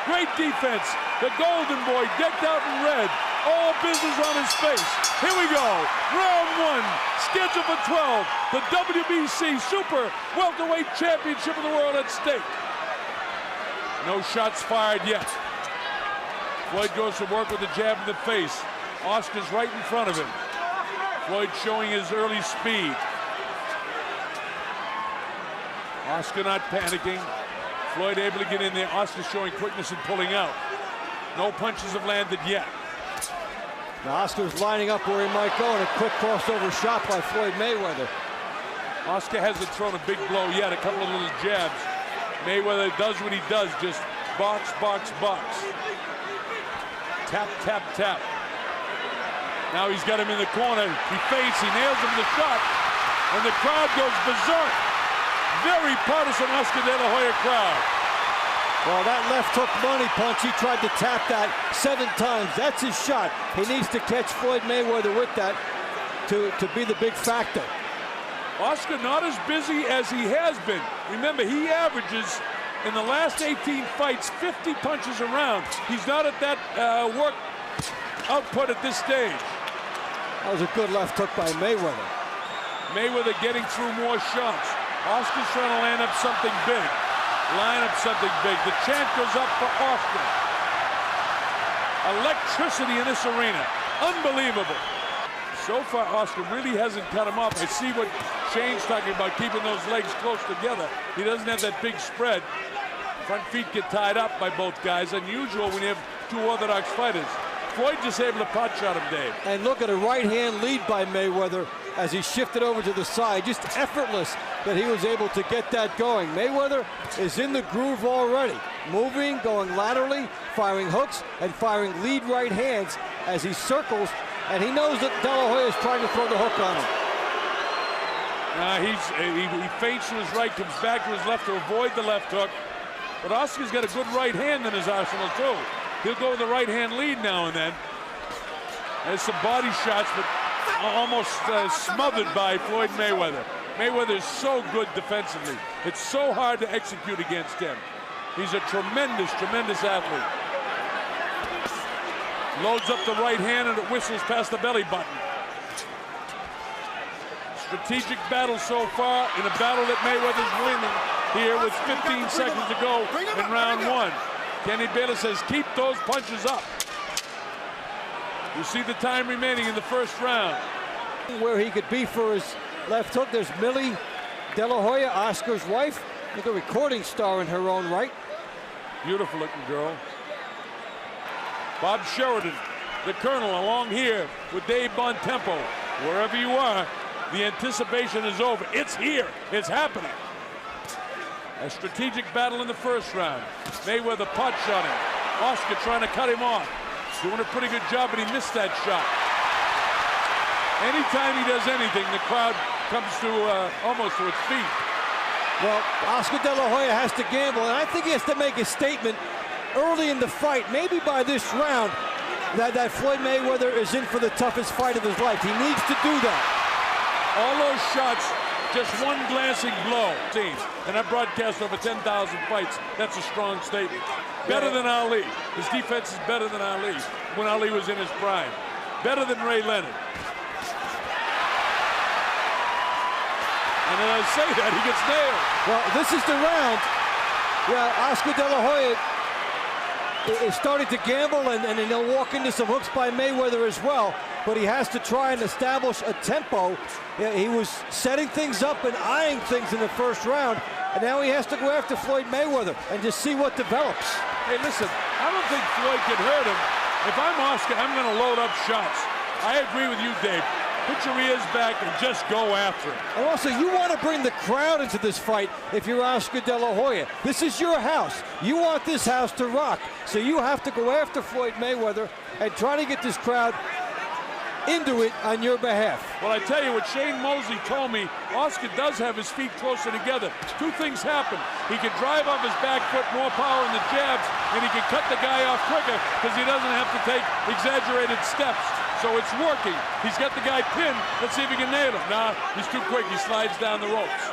Great defense. The Golden Boy decked out in red. All business on his face. Here we go. Round one. Scheduled for 12. The WBC Super Welterweight Championship of the World at stake. No shots fired yet. Floyd goes to work with a jab in the face. Oscar's right in front of him. Floyd showing his early speed. Oscar not panicking. Floyd able to get in there. Oscar showing quickness and pulling out. No punches have landed yet. Now Oscar's lining up where he might go, and a quick crossover shot by Floyd Mayweather. Oscar hasn't thrown a big blow yet, a couple of little jabs. Mayweather does what he does, just box, box, box. Tap, tap, tap. Now he's got him in the corner. He feints, he nails him with the shot, and the crowd goes berserk. Very partisan Oscar De La Hoya crowd. Well, that left hook money punch, he tried to tap that 7 times. That's his shot. He needs to catch Floyd Mayweather with that to be the big factor. Oscar not as busy as he has been. Remember, he averages in the last 18 fights 50 punches a round. He's not at that work output at this stage. That was a good left hook by Mayweather. Mayweather getting through more shots. Oscar's trying to land up something big. Line up something big. The chant goes up for Oscar. Electricity in this arena. Unbelievable. So far, Oscar really hasn't cut him off. I see what Shane's talking about, keeping those legs close together. He doesn't have that big spread. Front feet get tied up by both guys. Unusual when you have two orthodox fighters. Floyd just able to pot shot him, Dave. And look at a right-hand lead by Mayweather as he shifted over to the side. Just effortless that he was able to get that going. Mayweather is in the groove already. Moving, going laterally, firing hooks, and firing lead right hands as he circles. And he knows that De La Hoya is trying to throw the hook on him. He feints to his right, comes back to his left to avoid the left hook. But Oscar's got a good right hand in his arsenal, too. He'll go with the right hand lead now and then. There's some body shots, but almost smothered by Floyd Mayweather. Mayweather is so good defensively. It's so hard to execute against him. He's a tremendous, tremendous athlete. Loads up the right hand and it whistles past the belly button. Strategic battle so far in a battle that Mayweather's winning here with 15 seconds to go in round one. Kenny Bayless says, keep those punches up. You see the time remaining in the first round. Where he could be for his left hook, there's Millie De La Hoya, Oscar's wife. Look, a recording star in her own right. Beautiful looking girl. Bob Sheridan, the Colonel, along here with Dave Bontempo. Wherever you are, the anticipation is over. It's here. It's happening. A strategic battle in the first round. Mayweather pot shotting. Oscar trying to cut him off. Doing a pretty good job, but he missed that shot. Anytime he does anything, the crowd comes to almost to its feet. Well, Oscar De La Hoya has to gamble, and I think he has to make a statement early in the fight, maybe by this round, that Floyd Mayweather is in for the toughest fight of his life. He needs to do that. All those shots, just one glancing blow. And I broadcast over 10,000 fights. That's a strong statement. Better than Ali. His defense is better than Ali when Ali was in his prime. Better than Ray Leonard. And as I say that, he gets nailed. Well, this is the round. Yeah, Oscar De La Hoya is starting to gamble, and he'll walk into some hooks by Mayweather as well. But he has to try and establish a tempo. He was setting things up and eyeing things in the first round, and now he has to go after Floyd Mayweather and just see what develops. Hey, listen, I don't think Floyd can hurt him. If I'm Oscar, I'm going to load up shots. I agree with you, Dave. Put your ears back and just go after him. And also, you want to bring the crowd into this fight if you're Oscar De La Hoya. This is your house. You want this house to rock. So you have to go after Floyd Mayweather and try to get this crowd into it on your behalf. Well, I tell you what Shane Mosley told me, Oscar does have his feet closer together. Two things happen. He can drive off his back foot, more power in the jabs, and he can cut the guy off quicker because he doesn't have to take exaggerated steps. So it's working. He's got the guy pinned. Let's see if he can nail him. Nah, he's too quick. He slides down the ropes.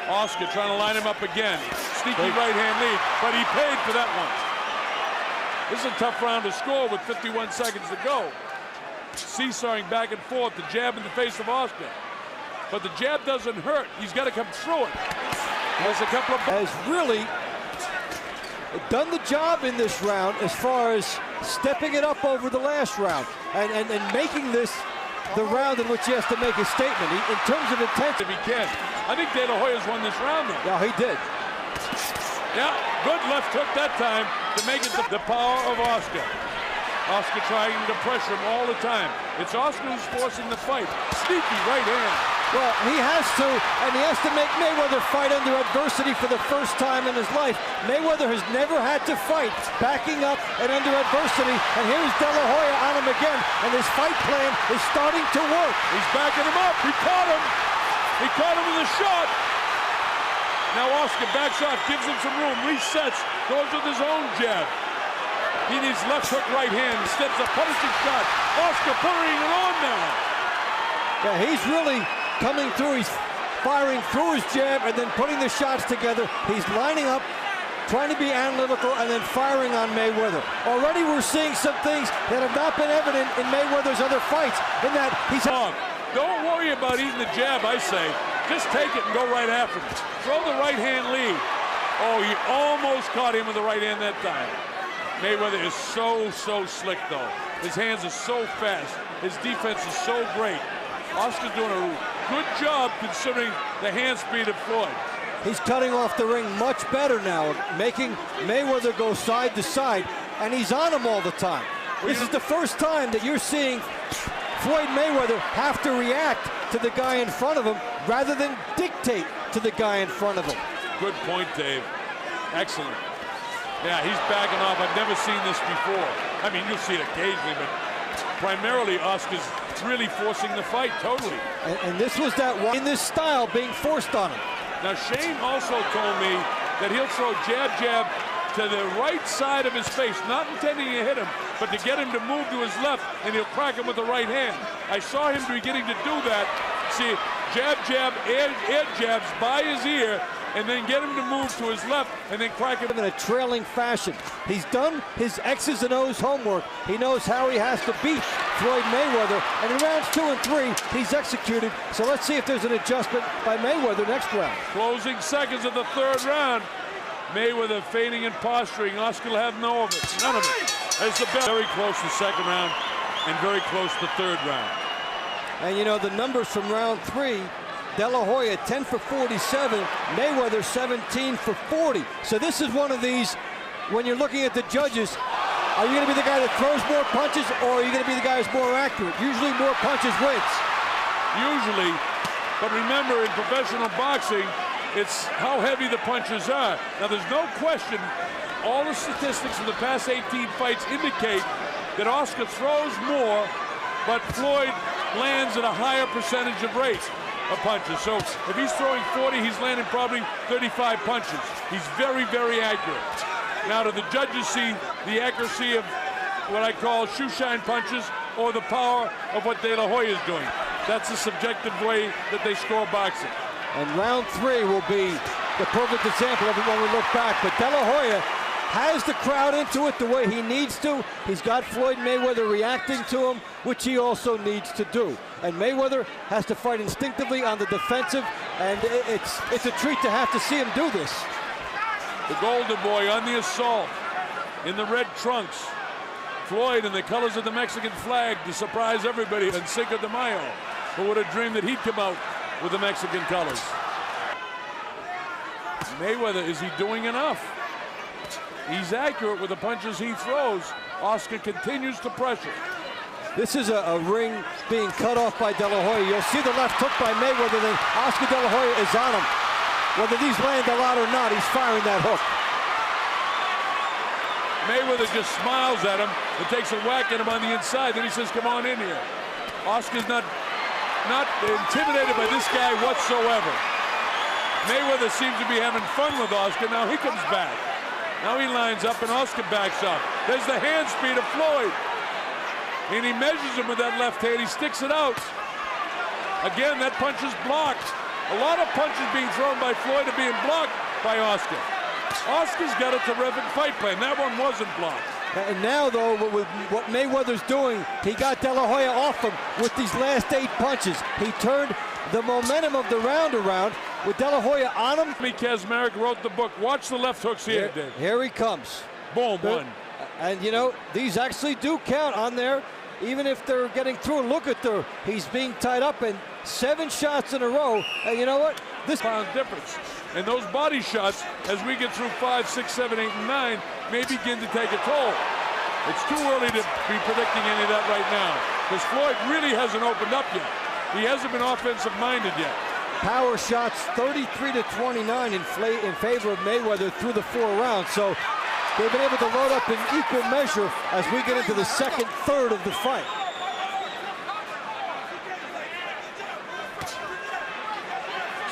Oscar trying to line him up again. Sneaky right-hand lead, but he paid for that one. This is a tough round to score with 51 seconds to go. Seesawing back and forth, the jab in the face of Oscar. But the jab doesn't hurt. He's got to come through it. There's a couple of... Has really done the job in this round as far as stepping it up over the last round and making this the round in which he has to make a statement. In terms of intensity. If he can. I think De La Hoya's won this round, though. Yeah, he did. Yeah, good left hook that time to make it the power of Oscar. Oscar trying to pressure him all the time. It's Oscar who's forcing the fight. Sneaky right hand. Well, he has to, and he has to make Mayweather fight under adversity for the first time in his life. Mayweather has never had to fight backing up and under adversity, and here's De La Hoya on him again, and his fight plan is starting to work. He's backing him up. He caught him. He caught him with a shot. Now Oscar backs off, gives him some room, resets, goes with his own jab. He needs left hook right hand, steps a punishing shot. Oscar putting it on now. Yeah, he's really coming through. He's firing through his jab and then putting the shots together. He's lining up, trying to be analytical, and then firing on Mayweather. Already we're seeing some things that have not been evident in Mayweather's other fights, in that he's... Don't worry about eating the jab, I say. Just take it and go right after him. Throw the right hand lead. Oh, he almost caught him with the right hand that time. Mayweather is so slick, though. His hands are so fast. His defense is so great. Oscar's doing a good job considering the hand speed of Floyd. He's cutting off the ring much better now, making Mayweather go side to side, and he's on him all the time. This is the first time that you're seeing Floyd Mayweather have to react to the guy in front of him rather than dictate to the guy in front of him. Good point, Dave. Excellent. Yeah, he's backing off. I've never seen this before. I mean, you'll see it occasionally, but primarily Oscar's really forcing the fight totally. And this was that one in this style being forced on him. Now, Shane also told me that he'll throw jab to the right side of his face, not intending to hit him, but to get him to move to his left, and he'll crack him with the right hand. I saw him beginning to do that. See, jab, air jabs by his ear, and then get him to move to his left, and then crack him in a trailing fashion. He's done his X's and O's homework. He knows how he has to beat Floyd Mayweather, and in rounds 2 and 3, he's executed. So let's see if there's an adjustment by Mayweather next round. Closing seconds of the third round. Mayweather feigning and posturing. Oscar will have none of it. It's the best. Very close to the second round and very close to the third round. And you know, the numbers from round 3, De La Hoya 10 for 47, Mayweather 17 for 40. So this is one of these, when you're looking at the judges, are you going to be the guy that throws more punches, or are you going to be the guy who's more accurate? Usually more punches wins. Usually, but remember, in professional boxing, it's how heavy the punches are. Now, there's no question, all the statistics from the past 18 fights indicate that Oscar throws more, but Floyd lands at a higher percentage of rate of punches. So if he's throwing 40, he's landing probably 35 punches. He's very accurate. Now, do the judges see the accuracy of what I call shoeshine punches, or the power of what De La Hoya is doing? That's the subjective way that they score boxing. And round 3 will be the perfect example of it when we look back. But De La Hoya has the crowd into it the way he needs to. He's got Floyd Mayweather reacting to him, which he also needs to do. And Mayweather has to fight instinctively on the defensive, and it's a treat to have to see him do this. The Golden Boy on the assault in the red trunks. Floyd in the colors of the Mexican flag to surprise everybody, and Cinco de Mayo. Who would have dreamed that he'd come out with the Mexican colors? Mayweather, is he doing enough? He's accurate with the punches he throws. Oscar continues to pressure. This is a ring being cut off by De La Hoya. You'll see the left hook by Mayweather, then Oscar De La Hoya is on him. Whether these land a lot or not, he's firing that hook. Mayweather just smiles at him and takes a whack at him on the inside. Then he says, come on in here. Oscar's not intimidated by this guy whatsoever. Mayweather seems to be having fun with Oscar. Now he comes back. Now he lines up and Oscar backs up. There's the hand speed of Floyd. And he measures him with that left hand. He sticks it out. Again, that punch is blocked. A lot of punches being thrown by Floyd are being blocked by Oscar. Oscar's got a terrific fight plan. That one wasn't blocked. And now, though, with what Mayweather's doing, he got De La Hoya off him with these last 8 punches. He turned the momentum of the round around with De La Hoya on him. Kazmarek wrote the book. Watch the left hooks here, Dave. Here he comes. Boom, one. And, you know, these actually do count on there, even if they're getting through. Look at he's being tied up, and 7 shots in a row. And you know what? This pound difference. And those body shots, as we get through 5, 6, 7, 8, and 9, may begin to take a toll. It's too early to be predicting any of that right now, because Floyd really hasn't opened up yet. He hasn't been offensive-minded yet. Power shots 33-29 in favor of Mayweather through the 4 rounds. So they've been able to load up in equal measure as we get into the second third of the fight.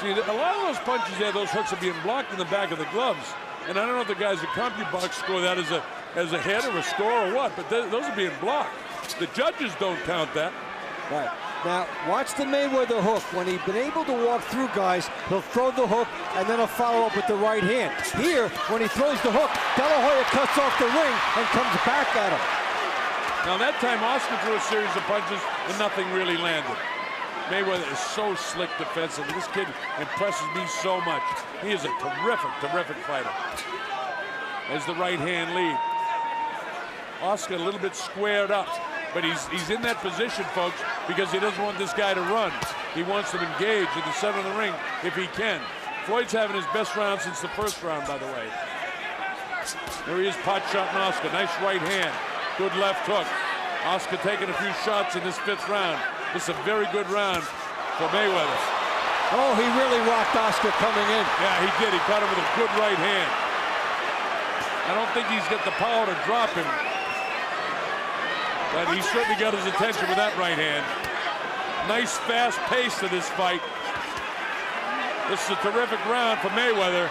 See, a lot of those punches there, those hooks are being blocked in the back of the gloves. And I don't know if the guys at CompuBox score that as a hit or a score or what, but those are being blocked. The judges don't count that. Right. Now, watch the Mayweather hook. When he's been able to walk through guys, he'll throw the hook, and then he'll follow up with the right hand. Here, when he throws the hook, De La Hoya cuts off the ring and comes back at him. Now, that time, Oscar threw a series of punches, and nothing really landed. Mayweather is so slick defensively. This kid impresses me so much. He is a terrific, terrific fighter. As the right hand lead. Oscar a little bit squared up. But he's in that position, folks, because he doesn't want this guy to run. He wants him engaged in the center of the ring if he can. Floyd's having his best round since the first round, by the way. There he is, pot shot on Oscar. Nice right hand. Good left hook. Oscar taking a few shots in this 5th round. This is a very good round for Mayweather. Oh, he really rocked Oscar coming in. Yeah, he did. He caught him with a good right hand. I don't think he's got the power to drop him. But he certainly got his attention with that right hand. Nice fast pace to this fight. This is a terrific round for Mayweather.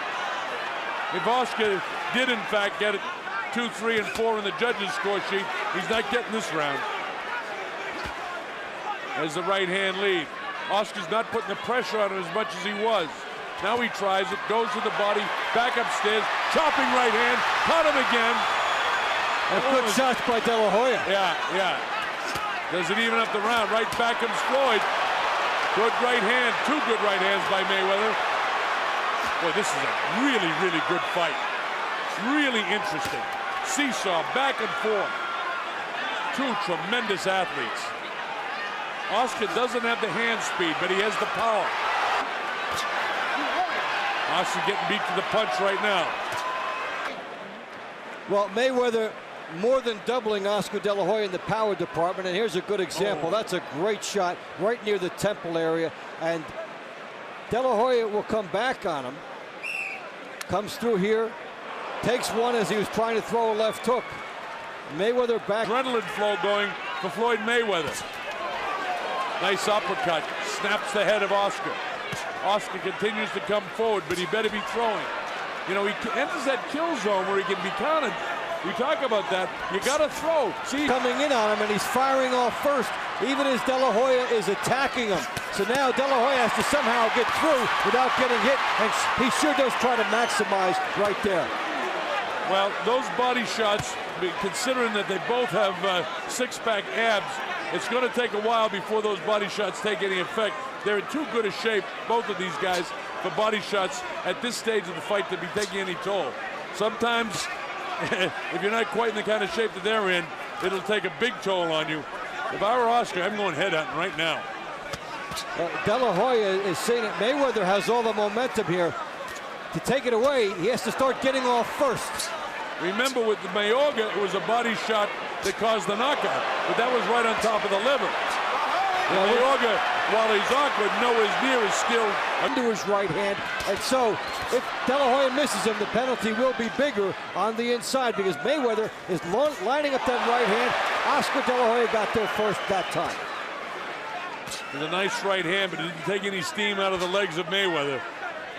If Oscar did in fact get it 2, 3, and 4 in the judges' score sheet, he's not getting this round. As the right hand lead. Oscar's not putting the pressure on him as much as he was. Now he tries it, goes to the body, back upstairs, chopping right hand, caught him again. And good shots by De La Hoya. Yeah. Does it even up the round? Right back comes Floyd. Good right hand, 2 good right hands by Mayweather. Boy, this is a really, really good fight. Really interesting. Seesaw, back and forth. 2 tremendous athletes. Oscar doesn't have the hand speed, but he has the power. Oscar getting beat to the punch right now. Well, Mayweather more than doubling Oscar De La Hoya in the power department, and here's a good example. That's a great shot right near the temple area, and De La Hoya will come back on him. Comes through here, takes one as he was trying to throw a left hook. Mayweather back. Adrenaline flow going for Floyd Mayweather. Nice uppercut, snaps the head of Oscar. Oscar continues to come forward, but he better be throwing. You know, he enters that kill zone where he can be counted. We talk about that. You got to throw. See, coming in on him, and he's firing off first, even as De La Hoya is attacking him. So now De La Hoya has to somehow get through without getting hit, and he sure does try to maximize right there. Well, those body shots, considering that they both have six-pack abs, it's going to take a while before those body shots take any effect. They're in too good a shape, both of these guys, for body shots at this stage of the fight to be taking any toll. Sometimes, if you're not quite in the kind of shape that they're in, it'll take a big toll on you. If I were Oscar, I'm going head-hunting right now. De La Hoya is saying that Mayweather has all the momentum here. To take it away, he has to start getting off first. Remember, with the Mayweather, it was a body shot that caused the knockout, but that was right on top of the liver. Yeah, Mayweather, while he's awkward, nowhere near as skilled. Under his right hand, and so if De La Hoya misses him, the penalty will be bigger on the inside because Mayweather is lining up that right hand. Oscar De La Hoya got there first that time. With a nice right hand, but it didn't take any steam out of the legs of Mayweather.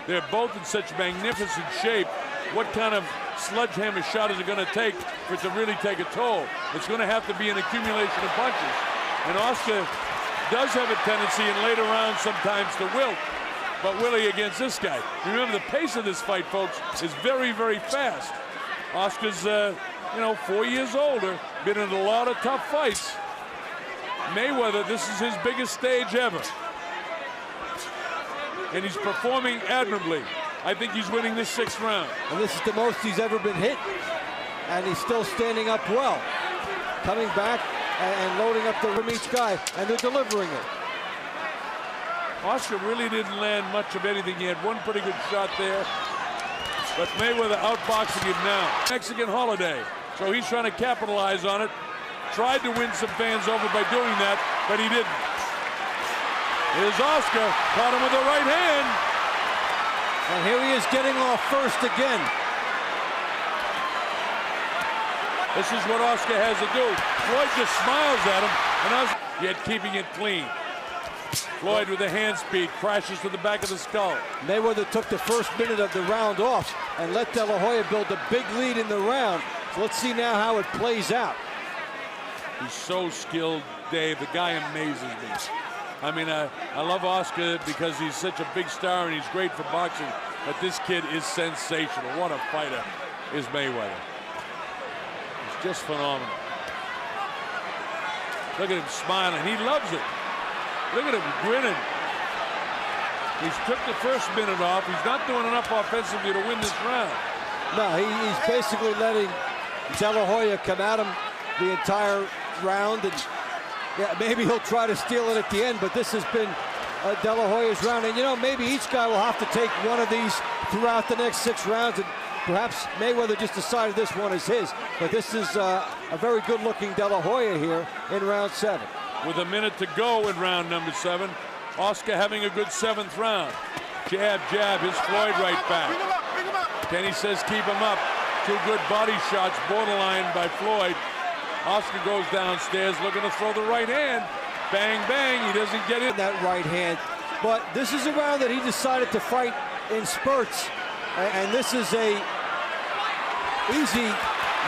They're both in such magnificent shape. What kind of sledgehammer shot is it going to take for it to really take a toll? It's going to have to be an accumulation of punches. And Oscar does have a tendency in later rounds sometimes to wilt. But will he against this guy? Remember, the pace of this fight, folks, is very, very fast. Oscar's you know, 4 years older, been in a lot of tough fights. Mayweather, this is his biggest stage ever. And he's performing admirably. I think he's winning this 6th round. And this is the most he's ever been hit. And he's still standing up well. Coming back and loading up from each guy, and they're delivering it. Oscar really didn't land much of anything. He had one pretty good shot there. But Mayweather outboxing him now. Mexican holiday. So he's trying to capitalize on it. Tried to win some fans over by doing that, but he didn't. Here's Oscar. Caught him with the right hand. And here he is getting off first again. This is what Oscar has to do. Floyd just smiles at him, and Oscar yet keeping it clean. Floyd with the hand speed crashes to the back of the skull. Mayweather took the first minute of the round off and let De La Hoya build a big lead in the round. So let's see now how it plays out. He's so skilled, Dave. The guy amazes me. I mean, I love Oscar because he's such a big star and he's great for boxing. But this kid is sensational. What a fighter is Mayweather. He's just phenomenal. Look at him smiling. He loves it. Look at him grinning. He's took the first minute off. He's not doing enough offensively to win this round. No, he's basically letting De La Hoya come at him the entire round, and yeah, maybe he'll try to steal it at the end, but this has been De La Hoya's round, and you know, maybe each guy will have to take one of these throughout the next 6 rounds, and perhaps Mayweather just decided this one is his, but this is a very good-looking De La Hoya here in round 7. With a minute to go in round number 7, Oscar having a good 7th round. Jab, jab, his Floyd right back. Kenny says keep him up. 2 good body shots, borderline by Floyd. Oscar goes downstairs looking to throw the right hand. Bang, bang, he doesn't get it. That right hand. But this is a round that he decided to fight in spurts. And this is a easy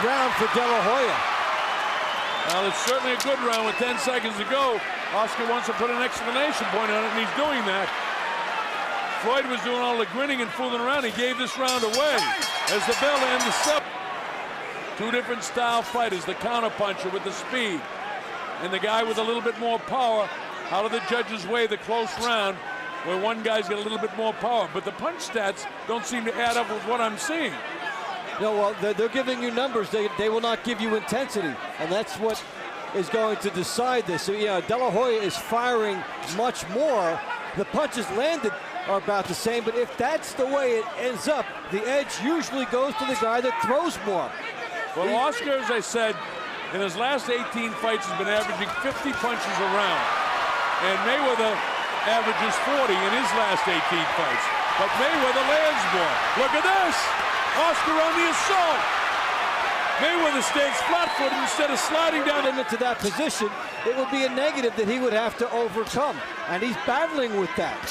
round for De La Hoya. Well, it's certainly a good round with 10 seconds to go. Oscar wants to put an exclamation point on it, and he's doing that. Floyd was doing all the grinning and fooling around. He gave this round away as the bell ends the 7th. 2 different style fighters, the counterpuncher with the speed and the guy with a little bit more power. Out of the judge's way, the close round where one guy's got a little bit more power. But the punch stats don't seem to add up with what I'm seeing. No, well, they're giving you numbers. They will not give you intensity, and that's what is going to decide this. So, yeah, De La Hoya is firing much more. The punches landed are about the same, but if that's the way it ends up, the edge usually goes to the guy that throws more. Well, Oscar, as I said, in his last 18 fights has been averaging 50 punches a round. And Mayweather averages 40 in his last 18 fights. But Mayweather lands more. Look at this! Oscar on the assault! Mayweather stands flat-footed instead of sliding down into that position. It would be a negative that he would have to overcome. And he's battling with that.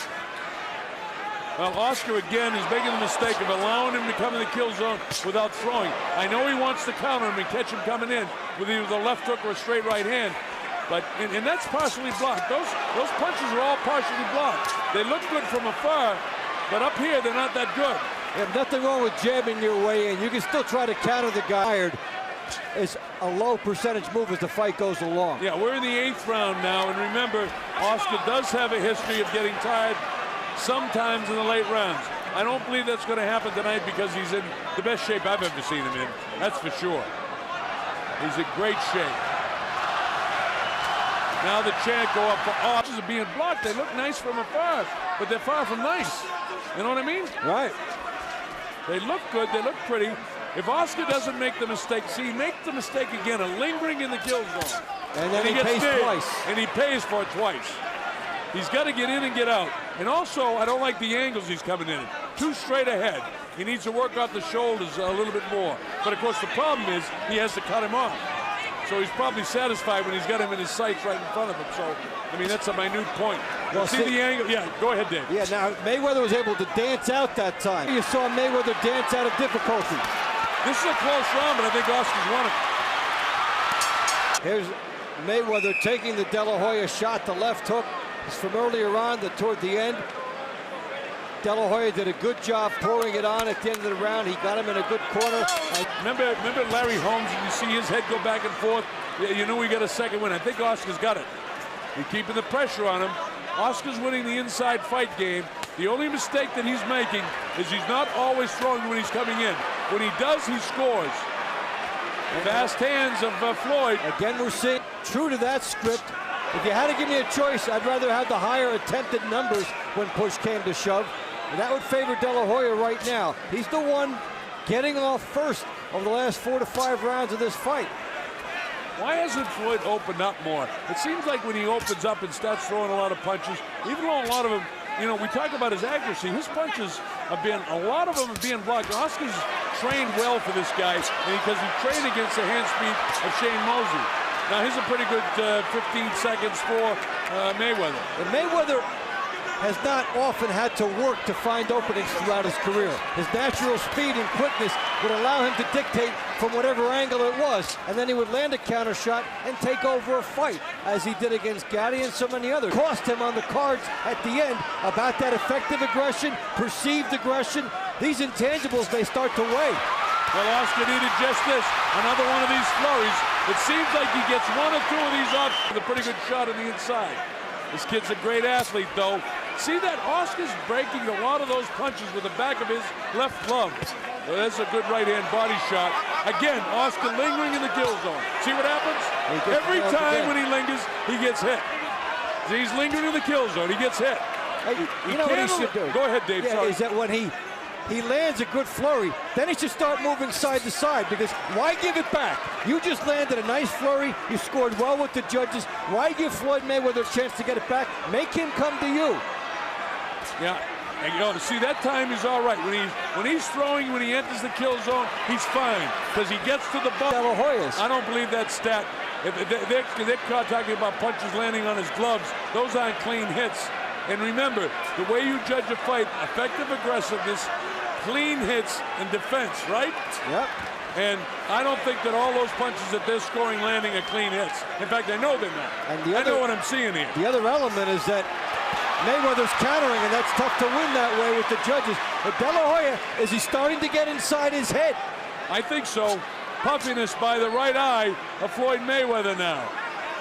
Well, Oscar again is making the mistake of allowing him to come in the kill zone without throwing. I know he wants to counter him and catch him coming in with either the left hook or a straight right hand, but and that's partially blocked. Those punches are all partially blocked. They look good from afar, but up here they're not that good. You have nothing wrong with jabbing your way in. You can still try to counter the guy. It's a low percentage move as the fight goes along. Yeah, we're in the 8th round now, and remember, Oscar does have a history of getting tired sometimes in the late rounds. I don't believe that's going to happen tonight because he's in the best shape I've ever seen him in. That's for sure. He's in great shape. Now the chant go up for Oscar being blocked. They look nice from afar, but they're far from nice. You know what I mean? Right. They look good. They look pretty. If Oscar doesn't make the mistake, see, make the mistake again of lingering in the kill zone. And then he pays twice. And he pays for it twice. He's got to get in and get out. And also, I don't like the angles he's coming in. Too straight ahead. He needs to work out the shoulders a little bit more. But of course, the problem is he has to cut him off. So he's probably satisfied when he's got him in his sights right in front of him. So, I mean, that's a minute point. Well, see the angle? Yeah, go ahead, Dave. Yeah, now Mayweather was able to dance out that time. You saw Mayweather dance out of difficulty. This is a close round, but I think Oscar's won it. Here's Mayweather taking the De La Hoya shot, the left hook. It's from earlier on toward the end. De La Hoya did a good job pouring it on at the end of the round. He got him in a good corner. Remember Larry Holmes, and you see his head go back and forth. You knew he got a second win. I think Oscar's got it. He's keeping the pressure on him. Oscar's winning the inside fight game. The only mistake that he's making is he's not always throwing when he's coming in. When he does, he scores. Fast hands of Floyd. Again, we're seeing true to that script. If you had to give me a choice, I'd rather have the higher attempted numbers when push came to shove. And that would favor De La Hoya right now. He's the one getting off first over the last 4 to 5 rounds of this fight. Why hasn't Floyd opened up more? It seems like when he opens up and starts throwing a lot of punches, even though a lot of them, you know, we talk about his accuracy, his punches have been, a lot of them are being blocked. Oscar's trained well for this guy, and because he trained against the hand speed of Shane Mosley. Now, here's a pretty good 15 seconds for Mayweather. And Mayweather has not often had to work to find openings throughout his career. His natural speed and quickness would allow him to dictate from whatever angle it was, and then he would land a counter shot and take over a fight, as he did against Gatti and so many others. Cost him on the cards at the end about that effective aggression, perceived aggression. These intangibles may start to weigh. Well, Oscar needed just this, another one of these flurries. It seems like he gets 1 or 2 of these off with a pretty good shot on the inside. This kid's a great athlete, though. See that Oscar's breaking a lot of those punches with the back of his left glove. Well, that's a good right-hand body shot. Again, Oscar lingering in the kill zone. See what happens? Every time when he lingers, he gets hit. See, he's lingering in the kill zone. He gets hit. You know what he should do? Go ahead, Dave. Yeah, is that when he lands a good flurry, then he should start moving side to side, because why give it back? You just landed a nice flurry. You scored well with the judges. Why give Floyd Mayweather a chance to get it back? Make him come to you. Yeah, and you know, see, that time he's all right. When he's throwing, when he enters the kill zone, he's fine, because he gets to the ball. De La Hoya's. I don't believe that stat. They're talking about punches landing on his gloves. Those aren't clean hits. And remember, the way you judge a fight, effective aggressiveness, clean hits, and defense, right? Yep. And I don't think that all those punches that they're scoring landing are clean hits. In fact, I know they're not. And I know what I'm seeing here. The other element is that Mayweather's countering, and that's tough to win that way with the judges. But De La Hoya, is he starting to get inside his head? I think so. Puffiness by the right eye of Floyd Mayweather now.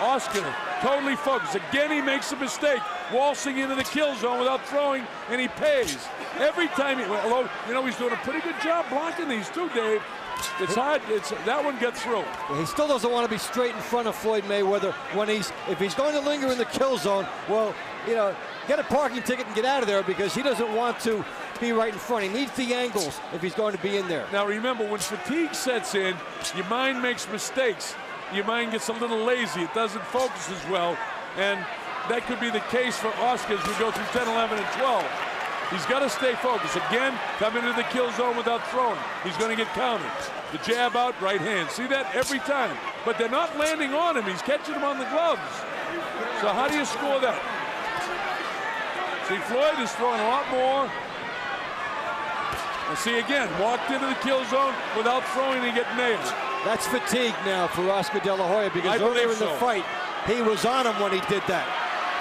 Oscar totally focused. Again, he makes a mistake, waltzing into the kill zone without throwing, and he pays. Every time, although, you know, he's doing a pretty good job blocking these too, Dave. It's hard. That one gets through. He still doesn't want to be straight in front of Floyd Mayweather when if he's going to linger in the kill zone. Well, you know, get a parking ticket and get out of there, because he doesn't want to be right in front. He needs the angles if he's going to be in there. Now remember, when fatigue sets in, your mind makes mistakes. Your mind gets a little lazy. It doesn't focus as well, and that could be the case for Oscar as we go through 10, 11, and 12. He's got to stay focused. Again, coming into the kill zone without throwing. He's going to get countered. The jab out, right hand. See that every time. But they're not landing on him. He's catching them on the gloves. So how do you score that? See, Floyd is throwing a lot more. And see, again, walked into the kill zone without throwing and get nailed. That's fatigue now for Oscar De La Hoya, because earlier in the fight, he was on him when he did that.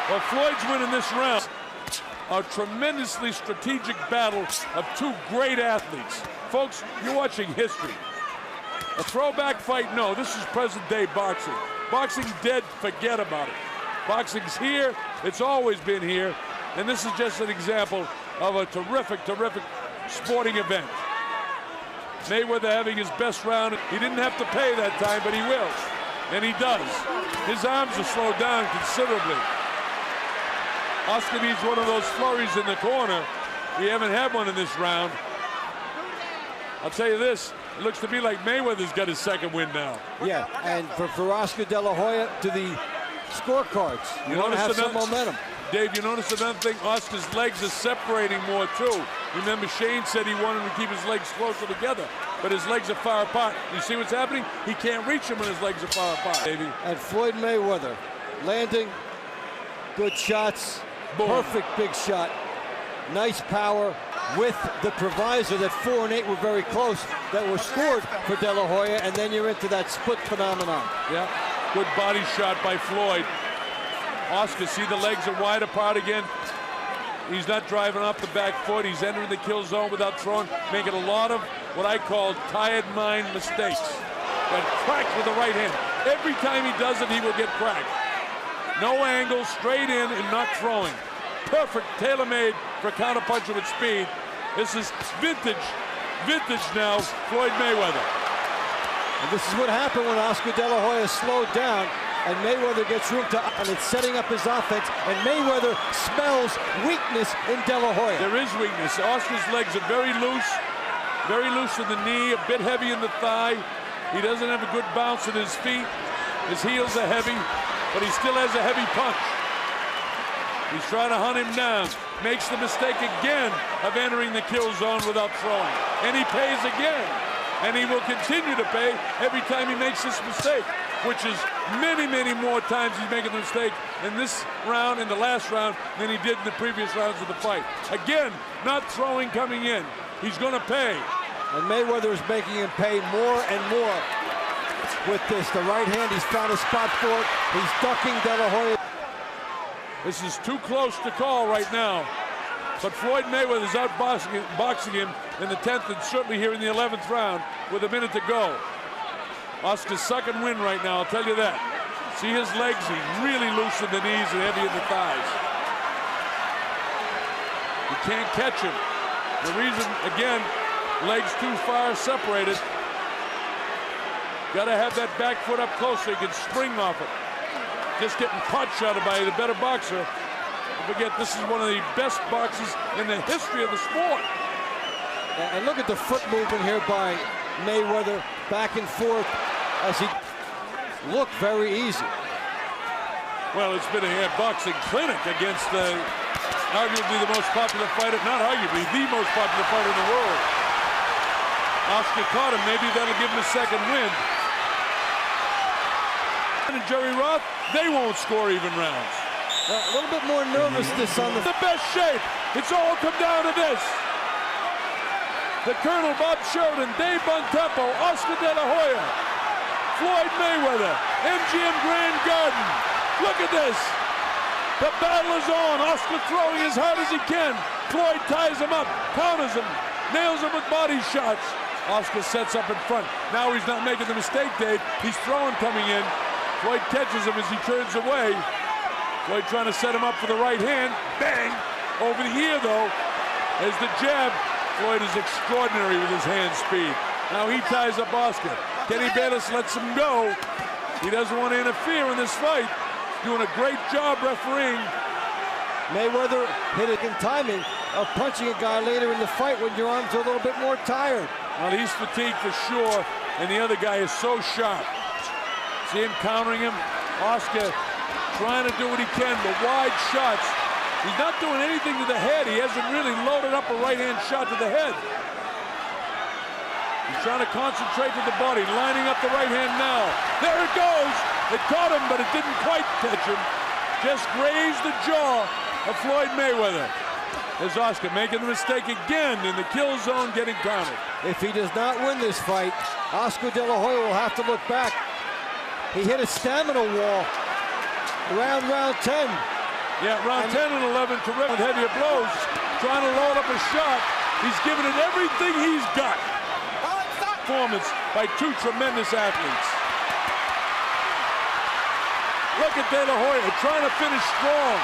Well, Floyd's winning this round. A tremendously strategic battle of 2 great athletes. Folks, you're watching history. A throwback fight? No, this is present-day boxing. Boxing's dead, forget about it. Boxing's here, it's always been here, and this is just an example of a terrific, terrific sporting event. Mayweather having his best round. He didn't have to pay that time, but he will, and he does. His arms are slowed down considerably. Oscar needs one of those flurries in the corner. We haven't had one in this round. I'll tell you this, it looks to me like Mayweather's got his second win now. Yeah, and for Oscar De La Hoya, to the scorecards, you want to have some momentum. Dave, you notice another thing? Oscar's legs are separating more, too. Remember, Shane said he wanted to keep his legs closer together, but his legs are far apart. You see what's happening? He can't reach him when his legs are far apart, baby. And Floyd Mayweather landing good shots. Boom. Perfect big shot. Nice power, with the proviso that 4 and 8 were very close, that were scored for De La Hoya, and then you're into that split phenomenon. Yeah, good body shot by Floyd. Oscar, see the legs are wide apart again. He's not driving off the back foot. He's entering the kill zone without throwing, making a lot of what I call tired mind mistakes. Got cracked with the right hand. Every time he does it, he will get cracked. No angle, straight in and not throwing. Perfect, tailor-made for a counterpuncher with speed. This is vintage now, Floyd Mayweather. And this is what happened when Oscar De La Hoya slowed down and Mayweather gets room to, and it's setting up his offense, and Mayweather smells weakness in De La Hoya. There is weakness. Oscar's legs are very loose in the knee, a bit heavy in the thigh. He doesn't have a good bounce in his feet. His heels are heavy, but he still has a heavy punch. He's trying to hunt him down. Makes the mistake again of entering the kill zone without throwing. And he pays again. And he will continue to pay every time he makes this mistake, which is many, many more times he's making the mistake in this round and the last round than he did in the previous rounds of the fight. Again, not throwing coming in. He's going to pay. And Mayweather is making him pay more and more with this. The right hand, he's found a spot for it. He's ducking De La Hoya. This is too close to call right now. But Floyd Mayweather is outboxing him in the 10th and certainly here in the 11th round with a minute to go. Oscar's second win right now, I'll tell you that. See his legs, he's really loose in the knees and heavy in the thighs. You can't catch him. The reason, again, legs too far separated. Got to have that back foot up close so he can spring off it. Just getting caught shot by the better boxer. Don't forget, this is one of the best boxers in the history of the sport. And look at the foot movement here by Mayweather, back and forth as he looked very easy. Well, it's been a boxing clinic against arguably the most popular fighter, not arguably, the most popular fighter in the world. Oscar caught him. Maybe that'll give him a second win. And Jerry Roth, they won't score even rounds. A little bit more nervousness on the best shape. It's all come down to this. The Colonel Bob Sheridan, Dave Bontempo, Oscar De La Hoya, Floyd Mayweather, MGM Grand Garden. Look at this. The battle is on. Oscar throwing as hard as he can. Floyd ties him up, counters him, nails him with body shots. Oscar sets up in front. Now he's not making the mistake, Dave. He's throwing coming in. Floyd catches him as he turns away. Floyd trying to set him up for the right hand. Bang! Over the ear, though, as the jab. Floyd is extraordinary with his hand speed. Now he ties up Oscar. Kenny Bayless lets him go. He doesn't want to interfere in this fight. Doing a great job refereeing. Mayweather hit it in timing of punching a guy later in the fight when your arms are a little bit more tired. Well, he's fatigued for sure, and the other guy is so sharp. See him countering him. Oscar trying to do what he can, the wide shots. He's not doing anything to the head. He hasn't really loaded up a right-hand shot to the head. He's trying to concentrate with the body, lining up the right hand now. There it goes. It caught him, but it didn't quite catch him. Just grazed the jaw of Floyd Mayweather. There's Oscar making the mistake again in the kill zone, getting counted. If he does not win this fight, Oscar De La Hoya will have to look back. He hit a stamina wall around round 10. Yeah, round 10 and 11, terrific with heavier blows. Trying to load up a shot. He's given it everything he's got. Performance by two tremendous athletes. Look at De La Hoya trying to finish strong.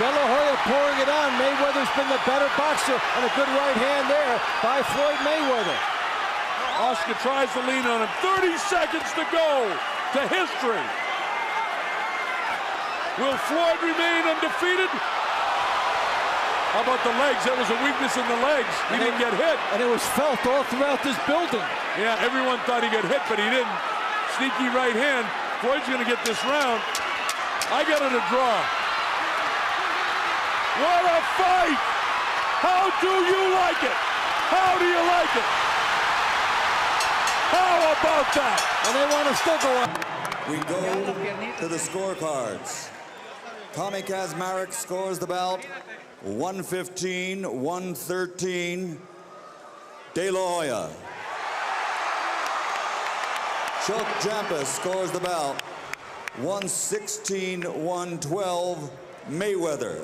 De La Hoya pouring it on. Mayweather's been the better boxer, and a good right hand there by Floyd Mayweather. Oscar tries to lean on him. 30 seconds to go to history. Will Floyd remain undefeated? How about the legs? That was a weakness in the legs. He didn't get hit. And it was felt all throughout this building. Yeah, everyone thought he got hit, but he didn't. Sneaky right hand. Floyd's going to get this round. I got it a draw. What a fight! How do you like it? How do you like it? How about that? And they want to still go on. We go to the scorecards. Tommy Kazmarek scores the bout 115-113. De La Hoya. Chuck Jampus scores the bout 116-112. Mayweather.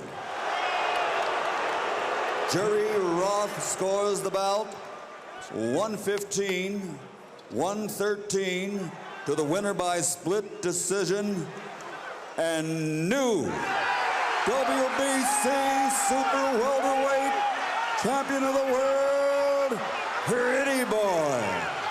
Jerry Roth scores the bout 115, 113 to the winner by split decision, and new WBC Super Welterweight Champion of the World, Pretty Boy.